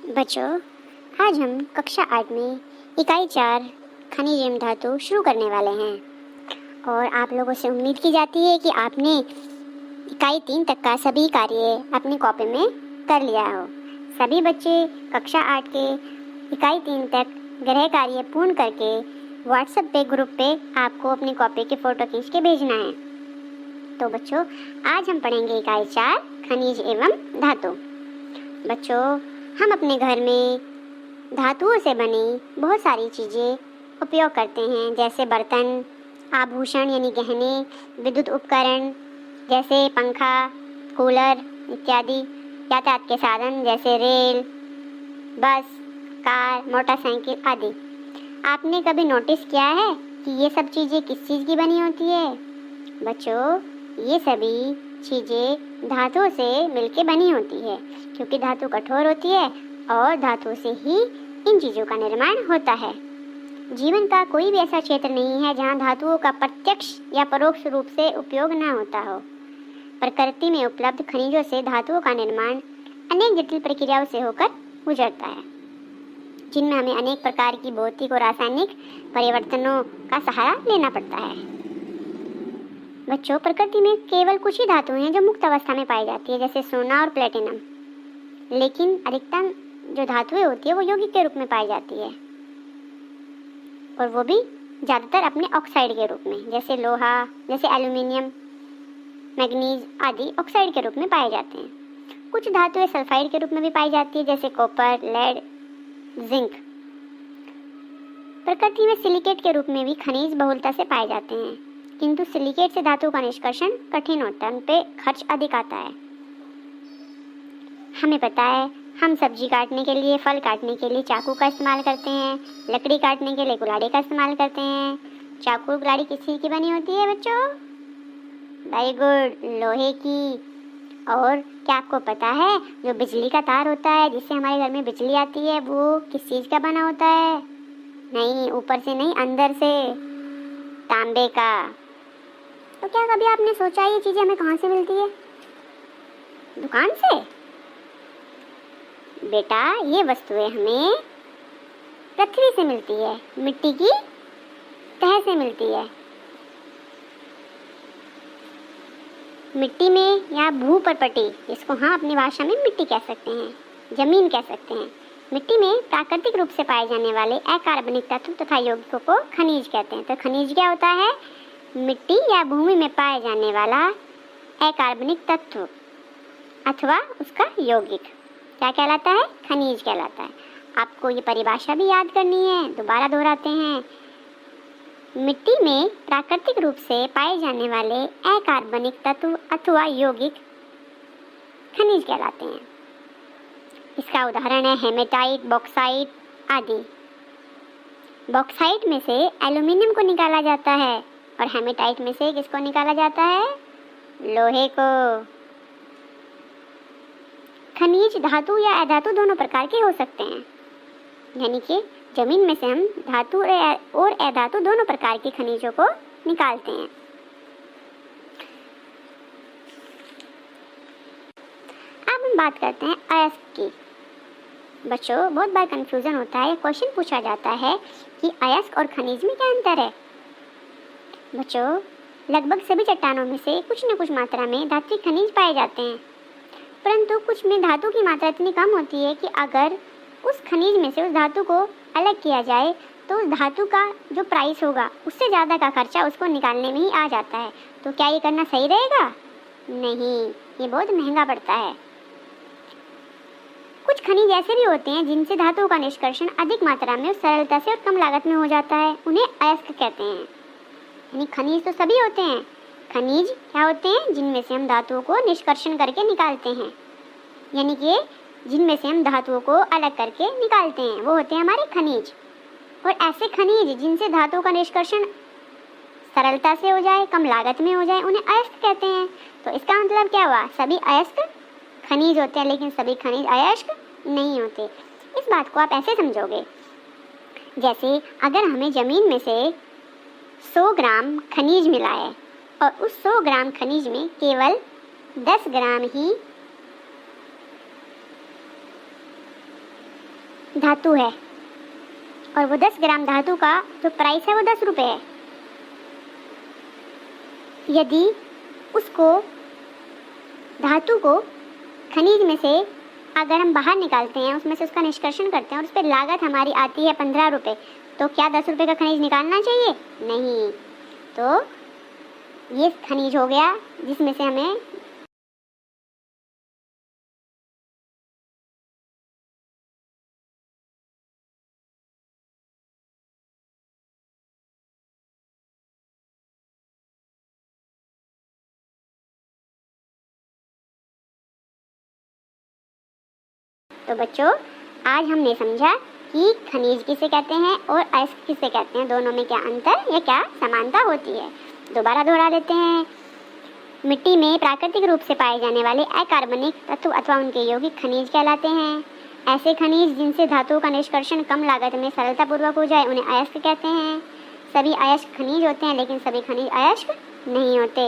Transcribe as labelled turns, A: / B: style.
A: बच्चों, आज हम कक्षा 8 में इकाई 4 खनिज एवं धातु शुरू करने वाले हैं और आप लोगों से उम्मीद की जाती है कि आपने इकाई 3 तक का सभी कार्य अपनी कॉपी में कर लिया हो। सभी बच्चे कक्षा 8 के इकाई 3 तक गृह कार्य पूर्ण करके व्हाट्सएप पे ग्रुप पे आपको अपनी कॉपी की फ़ोटो खींच के भेजना है। तो बच्चों, आज हम पढ़ेंगे इकाई 4 खनिज एवं धातु। बच्चों, हम अपने घर में धातुओं से बनी बहुत सारी चीज़ें उपयोग करते हैं, जैसे बर्तन, आभूषण यानी गहने, विद्युत उपकरण जैसे पंखा, कूलर इत्यादि, यातायात के साधन जैसे रेल, बस, कार, मोटरसाइकिल आदि। आपने कभी नोटिस किया है कि ये सब चीज़ें किस चीज़ की बनी होती है? बच्चों, ये सभी चीज़ें धातुओं से मिलके बनी होती है, क्योंकि धातु कठोर होती है और धातु से ही इन चीज़ों का निर्माण होता है। जीवन का कोई भी ऐसा क्षेत्र नहीं है जहाँ धातुओं का प्रत्यक्ष या परोक्ष रूप से उपयोग न होता हो। प्रकृति में उपलब्ध खनिजों से धातुओं का निर्माण अनेक जटिल प्रक्रियाओं से होकर गुजरता है, जिनमें हमें अनेक प्रकार की भौतिक और रासायनिक परिवर्तनों का सहारा लेना पड़ता है। बच्चों, प्रकृति में केवल कुछ ही धातुएं हैं जो मुक्त अवस्था में पाई जाती है, जैसे सोना और प्लेटिनम। लेकिन अधिकतर जो धातुएं होती है वो यौगिक के रूप में पाई जाती है, और वो भी ज़्यादातर अपने ऑक्साइड के रूप में, जैसे लोहा, जैसे एल्यूमिनियम, मैग्नीज आदि ऑक्साइड के रूप में पाए जाते हैं। कुछ धातुएं सल्फाइड के रूप में भी पाई जाती है, जैसे कॉपर, लेड, जिंक। प्रकृति में सिलिकेट के रूप में भी खनिज बहुलता से पाए जाते हैं, किंतु सिलिकेट से धातु का निष्कर्षण कठिन होता है, उन पे खर्च अधिक आता है। हमें पता है, हम सब्जी काटने के लिए, फल काटने के लिए चाकू का इस्तेमाल करते हैं, लकड़ी काटने के लिए कुल्हाड़ी का इस्तेमाल करते हैं। चाकू और कुल्हाड़ी किस चीज़ की बनी होती है बच्चों? वेरी गुड, लोहे की। और क्या आपको पता है, जो बिजली का तार होता है जिससे हमारे घर में बिजली आती है, वो किस चीज़ का बना होता है? नहीं, ऊपर से नहीं, अंदर से, तांबे का। तो क्या कभी आपने सोचा ये चीज़ें हमें कहाँ से मिलती है? दुकान से? बेटा, ये वस्तुएं हमें पृथ्वी से मिलती है, मिट्टी की तह से मिलती है। मिट्टी में या भूपर्पटी, जिसको हम अपनी भाषा में मिट्टी कह सकते हैं, जमीन कह सकते हैं। मिट्टी में प्राकृतिक रूप से पाए जाने वाले अकार्बनिक तत्व तथा यौगिकों को खनिज कहते हैं। तो खनिज क्या होता है? मिट्टी या भूमि में पाए जाने वाला अकार्बनिक तत्व अथवा उसका यौगिक क्या कहलाता है? खनिज कहलाता है। आपको ये परिभाषा भी याद करनी है, दोबारा दोहराते हैं। मिट्टी में प्राकृतिक रूप से पाए जाने वाले अकार्बनिक तत्व अथवा यौगिक खनिज कहलाते हैं। इसका उदाहरण है हेमेटाइट, बॉक्साइट आदि। बॉक्साइट में से एल्यूमिनियम को निकाला जाता है और हेमेटाइट में से किसको निकाला जाता है? लोहे को। खनिज धातु या अधातु दोनों प्रकार के हो सकते हैं, यानी कि जमीन में से हम धातु और अधातु दोनों प्रकार के खनिजों को निकालते हैं। अब हम बात करते हैं अयस्क की। बच्चों, बहुत बार कंफ्यूजन होता है, क्वेश्चन पूछा जाता है कि अयस्क और खनिज में क्या अंतर है। बच्चों, लगभग सभी चट्टानों में से कुछ न कुछ मात्रा में धात्विक खनिज पाए जाते हैं, परंतु कुछ में धातु की मात्रा इतनी कम होती है कि अगर उस खनिज में से उस धातु को अलग किया जाए तो उस धातु का जो प्राइस होगा उससे ज़्यादा का खर्चा उसको निकालने में ही आ जाता है। तो क्या ये करना सही रहेगा? नहीं, ये बहुत महंगा पड़ता है। कुछ खनिज ऐसे भी होते हैं जिनसे धातुओं का निष्कर्षण अधिक मात्रा में, सरलता से और कम लागत में हो जाता है, उन्हें अयस्क कहते हैं। यानी खनिज तो सभी होते हैं, खनिज क्या होते हैं? जिनमें से हम धातुओं को निष्कर्षण करके निकालते हैं, यानी कि जिनमें से हम धातुओं को अलग करके निकालते हैं, वो होते हैं हमारे खनिज। और ऐसे खनिज जिनसे धातुओं का निष्कर्षण सरलता से हो जाए, कम लागत में हो जाए, उन्हें अयस्क कहते हैं। तो इसका मतलब क्या हुआ? सभी अयस्क खनिज होते हैं, लेकिन सभी खनिज अयस्क नहीं होते। इस बात को आप ऐसे समझोगे, जैसे अगर हमें ज़मीन में से 100 ग्राम खनिज मिला है और उस 100 ग्राम खनिज में केवल 10 ग्राम ही धातु है और वो 10 ग्राम धातु का जो प्राइस है वो 10 रुपये है। यदि उसको धातु को खनिज में से अगर हम बाहर निकालते हैं, उसमें से उसका निष्कर्षण करते हैं और उस पर लागत हमारी आती है 15 रुपये, तो क्या 10 रुपये का खनिज निकालना चाहिए? नहीं। तो ये खनिज हो गया जिसमें से हमें तो बच्चों आज हमने समझा कि खनिज किसे कहते हैं और अयस्क किसे कहते हैं, दोनों में क्या अंतर या क्या समानता होती है। दोबारा दोहरा लेते हैं। मिट्टी में प्राकृतिक रूप से पाए जाने वाले अकार्बनिक तत्व अथवा उनके यौगिक खनिज कहलाते हैं। ऐसे खनिज जिनसे धातुओं का निष्कर्षण कम लागत में सरलतापूर्वक हो जाए उन्हें अयस्क कहते हैं। सभी अयस्क खनिज होते हैं लेकिन सभी खनिज अयस्क नहीं होते।